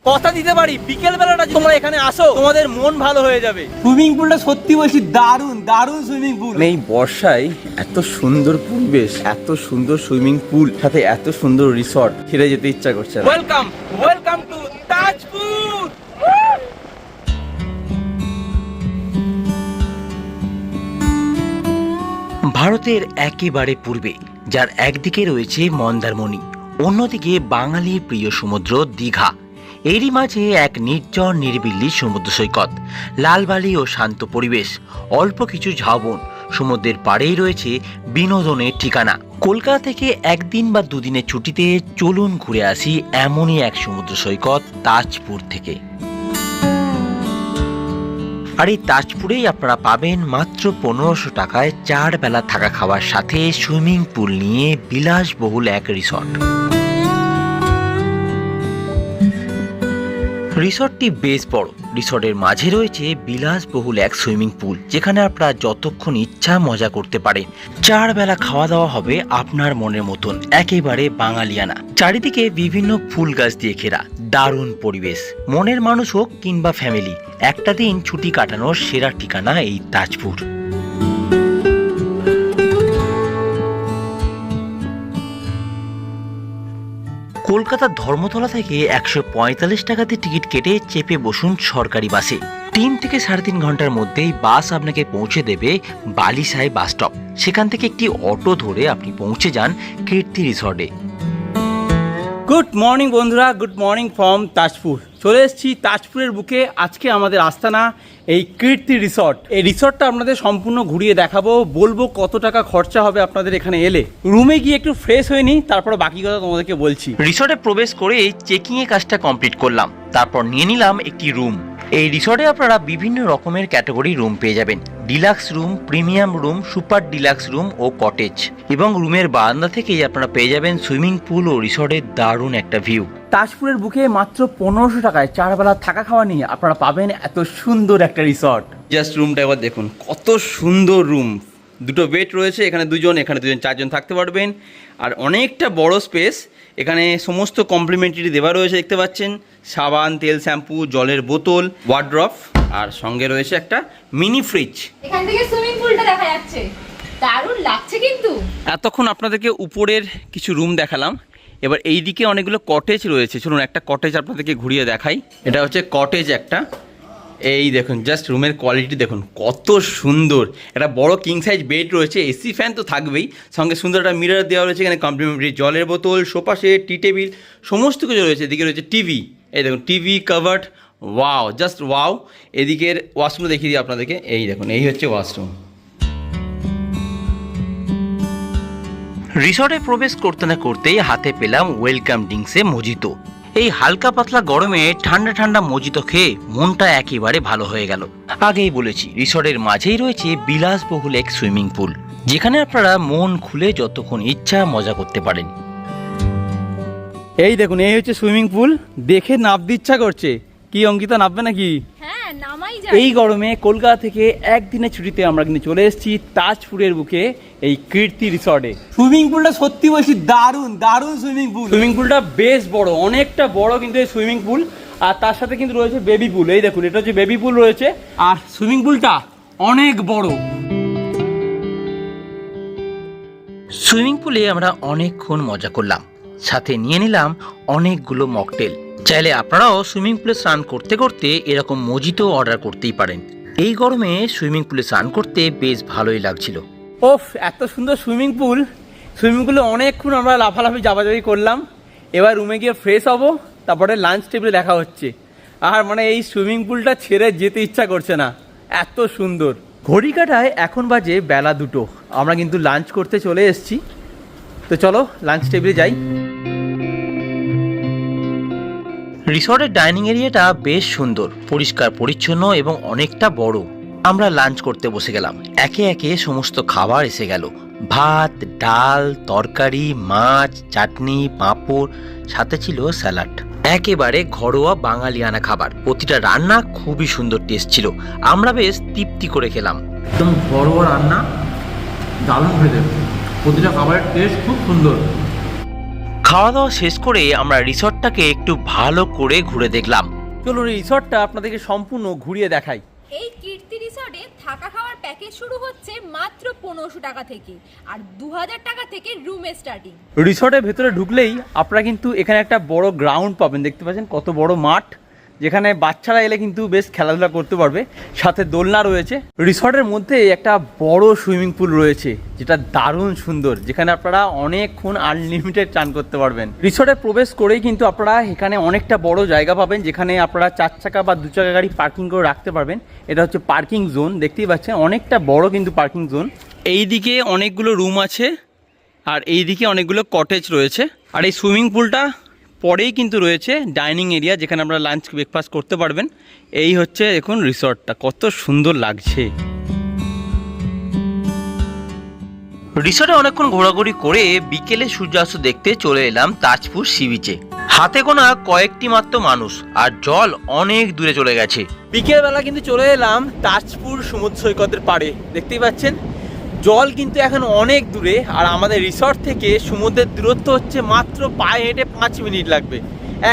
কথা দিতে পারি বিকেল বেলাটা তোমরা এখানে আসো তোমাদের মন ভালো হয়ে যাবে। সুইমিং পুলটা সত্যি বলছি দারুণ দারুণ সুইমিং পুল। এই বর্ষায় এত সুন্দর পরিবেশ, এত সুন্দর সুইমিং পুল, সাথে এত সুন্দর রিসর্ট, ছেড়ে যেতে ইচ্ছা করছে। Welcome welcome to Tajpur. ভারতের একেবারে পূর্বে, যার একদিকে রয়েছে মন্দারমণি, অন্যদিকে বাঙালির প্রিয় সমুদ্র দীঘা, এরই মাঝে এক নির্জন নিরিবিলি সমুদ্র সৈকত, লালবালি ও শান্ত পরিবেশ, অল্প কিছু ঝাউবন, সমুদ্রের পাড়েই রয়েছে বিনোদনের ঠিকানা। কলকাতা থেকে একদিন বা দুদিনের ছুটিতে চলুন ঘুরে আসি এমনই এক সমুদ্র সৈকত তাজপুর থেকে। আর এই তাজপুরেই আপনারা পাবেন মাত্র 1500 টাকায় 4 বেলা থাকা খাওয়ার সাথে সুইমিং পুল নিয়ে বিলাসবহুল এক রিসর্ট। রিসর্টটি বেশ বড়। রিসর্টের মাঝে রয়েছে বিলাসবহুল এক সুইমিং পুল, যেখানে আপনারা যতক্ষণ ইচ্ছা মজা করতে পারেন। 4 বেলা খাওয়া দাওয়া হবে আপনার মনের মতন, একেবারে বাঙালিয়ানা। চারিদিকে বিভিন্ন ফুল গাছ দিয়ে ঘেরা, দারুণ পরিবেশ। মনের মানুষ হোক কিংবা ফ্যামিলি, একটা দিন ছুটি কাটানোর সেরা ঠিকানা এই তাজপুর। কলকাতার ধর্মতলা থেকে 145 টাকাতে টিকিট কেটে চেপে বসুন সরকারি বাসে। 3 থেকে 3.5 ঘন্টার মধ্যেই বাস আপনাকে পৌঁছে দেবে বালিসাই বাস স্টপ। সেখান থেকে একটি অটো ধরে আপনি পৌঁছে যান কীর্তি রিসর্টে। গুড মর্নিং বন্ধুরা, গুড মর্নিং ফ্রম তাজপুর। চলে এসেছি তাজপুরের বুকে। আজকে আমাদের আস্তানা এই কীর্তি রিসর্ট। এই রিসর্টটা আপনাদের সম্পূর্ণ ঘুরিয়ে দেখাবো, বলবো কত টাকা খরচা হবে আপনাদের এখানে এলে। রুমে গিয়ে একটু ফ্রেশ হয়ে নিই, তারপর বাকি কথা তোমাদেরকে বলছি। রিসর্টে প্রবেশ করে চেকিং এর কাজটা কমপ্লিট করলাম, তারপর নিয়ে নিলাম একটি রুম। এই রিসর্টে আপনারা বিভিন্ন রকমের ক্যাটাগরি রুম পেয়ে যাবেন: deluxe room, premium room, super deluxe room ও কটেজ। এবং রুমের বারান্দা থেকেই আপনারা পেয়ে যাবেন সুইমিং পুল ও রিসর্টের দারুণ একটা ভিউ। তাজপুরের বুকে মাত্র 1500 টাকায় 4 বেলা থাকা খাওয়া নিয়ে আপনারা পাবেন এত সুন্দর একটা রিসর্ট। জাস্ট রুমটা এবার দেখুন, কত সুন্দর রুম। 2টো বেড রয়েছে, এখানে 2জন, এখানে 2জন, 4জন থাকতে পারবেন। আর অনেকটা বড় স্পেস। এখানে সমস্ত কমপ্লিমেন্টারি দেওয়া রয়েছে, দেখতে পাচ্ছেন। সাবান, তেল, শ্যাম্পু, জলের বোতল, ওয়ার্ড্রপ, আর সঙ্গে রয়েছে একটা মিনি ফ্রিজ। এখান থেকে সুইমিং পুলটা দেখা যাচ্ছে, দারুণ লাগছে কিন্তু। এতক্ষণ আপনাদেরকে উপরের কিছু রুম দেখালাম, এবার এই দিকে অনেকগুলো কটেজ রয়েছে। চলুন একটা কটেজ আপনাদেরকে ঘুরিয়ে দেখাই। এটা হচ্ছে কটেজ একটা। এই দেখুন, জাস্ট রুমের কোয়ালিটি দেখুন কত সুন্দর। একটা বড় কিং সাইজ বেড রয়েছে, এসি ফ্যান তো থাকবেই, সঙ্গে সুন্দর একটা মিরর দেওয়া রয়েছে। এখানে কমপ্লিমেন্টারি জলের বোতল, সোফা সেট, টি টেবিল, সমস্ত কিছু রয়েছে। এদিকে রয়েছে টিভি, এই দেখুন TV covered, wow, just wow. এদিকের ওয়াশরুম দেখিয়ে দিই আপনাদেরকে। এই দেখুন, এই হচ্ছে ওয়াশরুম। রিসর্টে প্রবেশ করতে না করতেই হাতে পেলাম ওয়েলকাম ড্রিঙ্কসে মজিতো। এই হালকা পাতলা গরমে ঠান্ডা ঠান্ডা মজিতো খেয়ে মনটা একেবারে ভালো হয়ে গেল। আগেই বলেছি, রিসর্টের মাঝেই রয়েছে বিলাসবহুল এক সুইমিং পুল, যেখানে আপনারা মন খুলে যতক্ষণ ইচ্ছা মজা করতে পারেন। এই দেখুন, এই হচ্ছে সুইমিং পুল। দেখে নামতে ইচ্ছা করছে। কি অঙ্কিতা, নামবে নাকি? হ্যাঁ, নামাই যায়। এই গরমে কলকাতা থেকে একদিনের ছুটিতে আমরা কিন্তু চলে এসেছি তাজপুরের বুকে এই কীর্তি রিসর্টে। সুইমিং পুলটা সত্যি বলছি দারুণ দারুণ সুইমিং পুল। সুইমিং পুলটা বেশ বড়, অনেকটা বড় কিন্তু এই সুইমিং পুল। আর তার সাথে কিন্তু রয়েছে বেবি পুল। এই দেখুন, এটা হচ্ছে বেবি পুল রয়েছে। আর সুইমিং পুলটা অনেক বড়। সুইমিং পুলে আমরা অনেকক্ষণ মজা করলাম, সাথে নিয়ে নিলাম অনেকগুলো মকটেল। চাইলে আপনারাও সুইমিং পুলে স্নান করতে করতে এরকম মজিতো অর্ডার করতেই পারেন। এই গরমে সুইমিং পুলে স্নান করতে বেশ ভালোই লাগছিল। ওফ, এত সুন্দর সুইমিং পুল। সুইমিং পুলে অনেকক্ষণ আমরা লাফালাফি চাপাচাপি করলাম। এবার রুমে গিয়ে ফ্রেশ হব, তারপরে লাঞ্চ টেবিলে দেখা হচ্ছে। আর মানে এই সুইমিং পুলটা ছেড়ে যেতে ইচ্ছা করছে না, এত সুন্দর। ঘড়ি কাটায় এখন বাজে বেলা 2টো। আমরা কিন্তু লাঞ্চ করতে চলে এসেছি। তো চলো লাঞ্চ টেবিলে যাই। রিসর্টের ডাইনিং এরিয়াটা বেশ সুন্দর, পরিষ্কার পরিচ্ছন্ন এবং অনেকটা বড়। আমরা লাঞ্চ করতে বসে গেলাম। একে একে সমস্ত খাবার এসে গেল: ভাত, ডাল, তরকারি, মাছ, চাটনি, পাঁপড়, সাথে ছিল স্যালাড। একেবারে ঘরোয়া বাঙালিয়ানা খাবার। প্রতিটা রান্না খুবই সুন্দর টেস্ট ছিল। আমরা বেশ তৃপ্তি করে খেলাম। একদম ঘরোয়া রান্না, দারুণ খেতে। প্রতিটা খাবারের টেস্ট খুব সুন্দর। খাওয়া দাওয়া শেষ করে আমরা রিসর্টটাকে একটু ভালো করে ঘুরে দেখলাম। চলুন এই রিসর্টটা আপনাদেরকে সম্পূর্ণ ঘুরিয়ে দেখাই। এই কীর্তি রিসর্টে থাকা খাওয়ার প্যাকেজ শুরু হচ্ছে মাত্র 1500 টাকা থেকে, আর 2000 টাকা থেকে রুমে স্টার্টিং। রিসর্টের ভেতরে ঢুকলেই আপনারা কিন্তু এখানে একটা বড় গ্রাউন্ড পাবেন, দেখতে পাচ্ছেন কত বড় মাঠ, যেখানে বাচ্চারা এলে কিন্তু বেশ খেলাধুলা করতে পারবে, সাথে দোলনা রয়েছে। রিসর্টের মধ্যে একটা বড় সুইমিং পুল রয়েছে যেটা দারুণ সুন্দর, যেখানে আপনারা অনেকক্ষণ আনলিমিটেড চান করতে পারবেন। রিসর্টে প্রবেশ করেই কিন্তু আপনারা এখানে অনেকটা বড় জায়গা পাবেন, যেখানে আপনারা 4 চাকা বা 2 চাকা গাড়ি পার্কিং করে রাখতে পারবেন। এটা হচ্ছে পার্কিং জোন, দেখতেই পাচ্ছেন অনেকটা বড় কিন্তু পার্কিং জোন। এই দিকে অনেকগুলো রুম আছে আর এই দিকে অনেকগুলো কটেজ রয়েছে। আর এই সুইমিং পুলটা পরেই কিন্তু রয়েছে ডাইনিং এরিয়া, যেখানে আপনারা লাঞ্চ ব্রেকফাস্ট করতে পারবেন। এই হচ্ছে দেখুন রিসর্টটা কত সুন্দর লাগছে। রিসর্টে অনেকক্ষণ ঘোরাঘুরি করে বিকেলে সূর্যাস্ত দেখতে চলে এলাম তাজপুর সি বিচে। হাতে গোনা কয়েকটি মাত্র মানুষ, আর জল অনেক দূরে চলে গেছে। বিকেলবেলা কিন্তু চলে এলাম তাজপুর সমুদ্র সৈকতের পাড়ে, দেখতেই পাচ্ছেন জল কিন্তু এখন অনেক দূরে, আর আমাদের রিসর্ট থেকে সমুদ্রের দূরত্ব হচ্ছে মাত্র পায়ে হেঁটে 5 মিনিট লাগবে,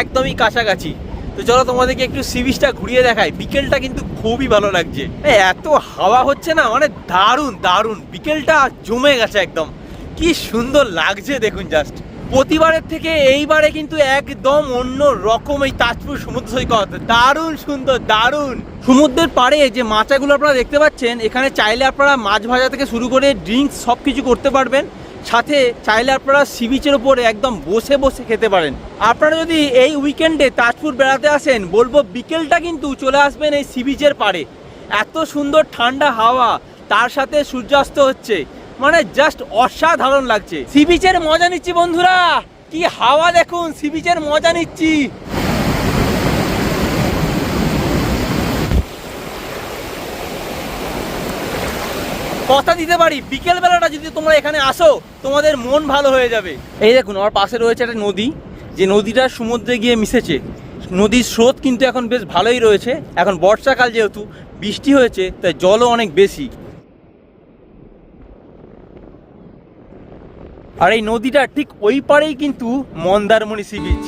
একদমই কাছাকাছি। তো চলো তোমাদেরকে একটু সি বিচটা ঘুরিয়ে দেখাই। বিকেলটা কিন্তু খুবই ভালো লাগছে, এত হাওয়া হচ্ছে না, মানে দারুণ দারুণ, বিকেলটা জমে গেছে একদম, কি সুন্দর লাগছে দেখুন জাস্ট। প্রতিবারের থেকে এইবারে কিন্তু একদম অন্য রকম এই তাজপুর সমুদ্র সৈকত, দারুণ সুন্দর দারুণ। সমুদ্রের পাড়ে যে মাচাগুলো আপনারা দেখতে পাচ্ছেন, এখানে চাইলে আপনারা মাছ ভাজা থেকে শুরু করে ড্রিঙ্কস সব কিছু করতে পারবেন, সাথে চাইলে আপনারা সি বিচের ওপরে একদম বসে বসে খেতে পারেন। আপনারা যদি এই উইকেন্ডে তাজপুর বেড়াতে আসেন, বলবো বিকেলটা কিন্তু চলে আসবেন এই সি বিচের পাড়ে। এত সুন্দর ঠান্ডা হাওয়া, তার সাথে সূর্যাস্ত হচ্ছে, মানে জাস্ট অসাধারণ লাগছে। সি বিচের মজা নিচ্ছি বন্ধুরা, কি হাওয়া দেখুন, সি বিচের মজা নিচ্ছি। কথা দিতে পারি বিকেল বেলাটা যদি তোমরা এখানে আসো, তোমাদের মন ভালো হয়ে যাবে। এই দেখুন আমার পাশে রয়েছে একটা নদী, যে নদীটা সমুদ্রে গিয়ে মিশেছে। নদীর স্রোত কিন্তু এখন বেশ ভালোই রয়েছে, এখন বর্ষাকাল যেহেতু বৃষ্টি হয়েছে তাই জলও অনেক বেশি। আর এই নদীটা ঠিক ওই পারেই কিন্তু মন্দারমণি সি বিচ।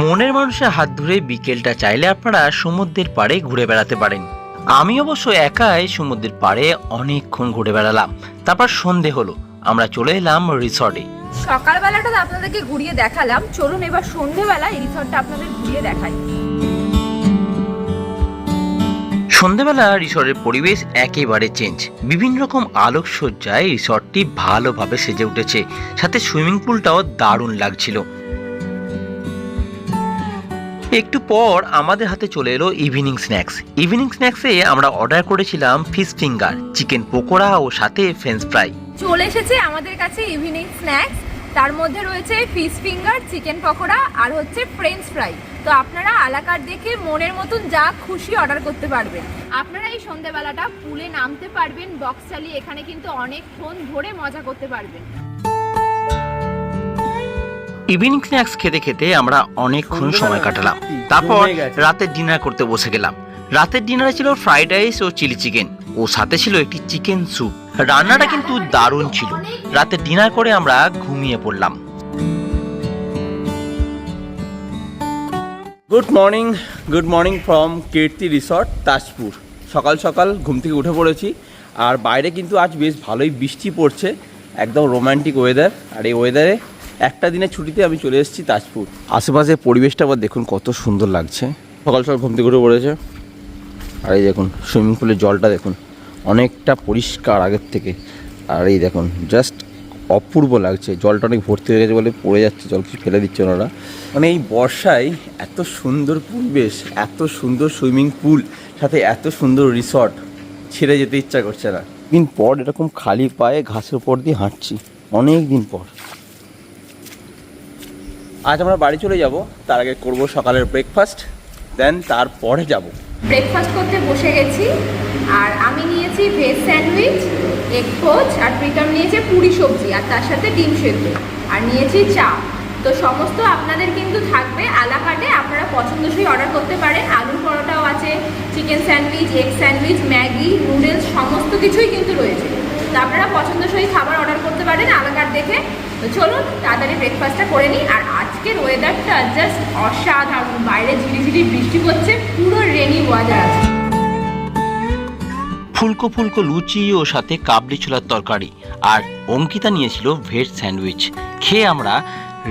মনের মানুষের হাত ধরে বিকেলটা চাইলে আপনারা সমুদ্রের পাড়ে ঘুরে বেড়াতে পারেন। আমি অবশ্য একাই সমুদ্রের পাড়ে অনেকক্ষণ ঘুরে বেড়ালাম। তারপর সন্ধে হলো, আমরা চলে এলাম রিসর্টে। সকালবেলাটা তো আপনাদেরকে ঘুরিয়ে দেখালাম, চলুন এবার সন্ধ্যেবেলা এই রিসর্টটা আপনাদের ঘুরিয়ে দেখাই। সন্ধ্যেবেলা রিসর্টের পরিবেশ একেবারে চেঞ্জ, বিভিন্ন রকম আলোকসজ্জায় রিসর্টটি ভালোভাবে সেজে উঠেছে, সাথে সুইমিং পুলটাও দারুণ লাগছিল। একটু পর আমাদের হাতে চলে এলো ইভিনিং স্ন্যাক্স। ইভিনিং স্ন্যাক্সে আমরা অর্ডার করেছিলাম ফিশ ফিঙ্গার, চিকেন পকোড়া ও সাথে ফ্রেঞ্চ ফ্রাই। চলে এসেছে আমাদের কাছে ইভিনিং স্ন্যাক্স, তার মধ্যে রয়েছে ফিশ ফিঙ্গার, চিকেন পকোড়া আর হচ্ছে ফ্রেঞ্চ ফ্রাই। তো আপনারা আলাকার দেখে মনের মতন যা খুশি অর্ডার করতে পারবেন। আপনারা এই সন্ধ্যাবেলাটা পুলে নামতে পারবেন, বক্স চালিয়ে এখানে কিন্তু অনেকক্ষণ ধরে মজা করতে পারবেন। ইভিনিং স্ন্যাক্স খেতে খেতে আমরা অনেকক্ষণ সময় কাটালাম। তারপর রাতের ডিনার করতে বসে গেলাম। রাতের ডিনারে ছিল ফ্রাইড রাইস ও চিলি চিকেন, ও সাথে ছিল একটি চিকেন স্যুপ। রান্নাটা কিন্তু দারুণ ছিল। রাতে ডিনার করে আমরা ঘুমিয়ে পড়লাম। Good morning from Kirti resort Tajpur. সকাল সকাল ঘুম থেকে উঠে পড়েছি, আর বাইরে কিন্তু আজ বেশ ভালোই বৃষ্টি পড়ছে, একদম রোম্যান্টিক ওয়েদার। আর এই ওয়েদারে একটা দিনের ছুটিতে আমি চলে এসেছি তাজপুর। আশেপাশে পরিবেশটা আবার দেখুন কত সুন্দর লাগছে। সকাল সকাল ঘুম থেকে উঠে পড়েছে, আর এই দেখুন সুইমিং পুলের জলটা দেখুন অনেকটা পরিষ্কার আগের থেকে। আর এই দেখুন জাস্ট অপূর্ব লাগছে, জলটা অনেক ভর্তি হয়ে গেছে বলে পড়ে যাচ্ছে, জল কিছু ফেলে দিচ্ছে ওনারা। মানে এই বর্ষায় এত সুন্দর পরিবেশ, এত সুন্দর সুইমিং পুল, সাথে এত সুন্দর রিসর্ট, ছেড়ে যেতে ইচ্ছা করছে না। দিন পর এরকম খালি পায়ে ঘাসের উপর দিয়ে হাঁটছি, অনেক দিন পর। আজ আমরা বাড়ি চলে যাব, তার আগে করব সকালের ব্রেকফাস্ট, দেন তারপরে যাব। ব্রেকফাস্ট করতে বসে গেছি, আর আমি নিয়েছি ভেজ স্যান্ডউইচ, এগ পোচ, আর প্রীতম নিয়েছে পুরি সবজি আর তার সাথে ডিম সেদ্ধ, আর নিয়েছি চা। তো সমস্ত আপনাদের কিন্তু থাকবে আলা কাটে, আপনারা পছন্দসই অর্ডার করতে পারেন। আলুর পরোটাও আছে, chicken sandwich, egg sandwich, Maggi, noodles, সমস্ত কিছুই কিন্তু রয়েছে। তো আপনারা পছন্দসই খাবার অর্ডার করতে পারেন আলাকার দেখে। তো চলুন তাড়াতাড়ি ব্রেকফাস্টটা করে নিই। আর আজকের ওয়েদারটা জাস্ট অসাধারণ, বাইরে ঝিরিঝিরি বৃষ্টি পড়ছে, পুরো রেনি ওয়েদার আছে। ফুলকো ফুলকো লুচি ও সাথে কাবলি ছোলার তরকারি, আর অঙ্কিতা নিয়েছিল ভেজ স্যান্ডউইচ। খেয়ে আমরা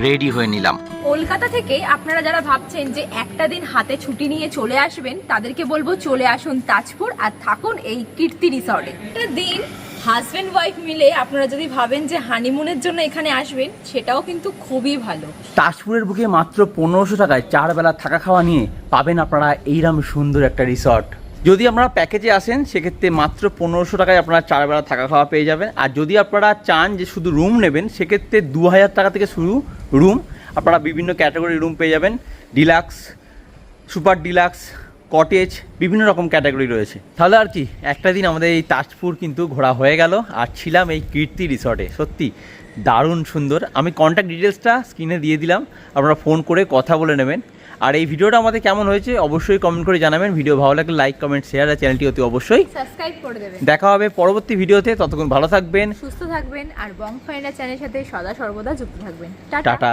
রেডি হয়ে নিলাম। কলকাতা থেকে আপনারা যারা ভাবছেন যে একটা দিন হাতে ছুটি নিয়ে চলে আসবেন, তাদেরকে বলবো চলে আসুন তাজপুর আর থাকুন এই কীর্তি রিসর্টে। একটা দিন হাজব্যান্ড ওয়াইফ মিলে আপনারা যদি ভাবেন যে হানিমুনের জন্য এখানে আসবেন, সেটাও কিন্তু খুবই ভালো। তাজপুরের বুকে মাত্র 1500 টাকায় 4 বেলা থাকা খাওয়া নিয়ে পাবেন আপনারা এইরকম সুন্দর একটা রিসর্ট। যদি আপনারা প্যাকেজে আসেন সেক্ষেত্রে মাত্র 1500 টাকায় আপনারা 4 বেলা থাকা খাওয়া পেয়ে যাবেন। আর যদি আপনারা চান যে শুধু রুম নেবেন, সেক্ষেত্রে 2000 টাকা থেকে শুরু রুম। আপনারা বিভিন্ন ক্যাটাগরির রুম পেয়ে যাবেন, ডিলাক্স, সুপার ডিলাক্স, কটেজ, বিভিন্ন রকম ক্যাটাগরি রয়েছে। তাহলে আর কি, একটা দিন আমাদের এই তাজপুর কিন্তু ঘোরা হয়ে গেল, আর ছিলাম এই কীর্তি রিসর্টে। সত্যি দারুণ সুন্দর। আমি কন্ট্যাক্ট ডিটেলসটা স্ক্রিনে দিয়ে দিলাম, আপনারা ফোন করে কথা বলে নেবেন। আর এই ভিডিওটা আমাদের কেমন হয়েছে অবশ্যই কমেন্ট করে জানাবেন। ভিডিও ভালো লাগলে লাইক, কমেন্ট, শেয়ার, আর চ্যানেলটি অতি অবশ্যই সাবস্ক্রাইব করে দেবেন। দেখা হবে পরবর্তী ভিডিওতে। ততক্ষণ ভালো থাকবেন, সুস্থ থাকবেন, আর বং ফাইন্ডার চ্যানেলের সাথে সদা সর্বদা যুক্ত থাকবেন। টাটা।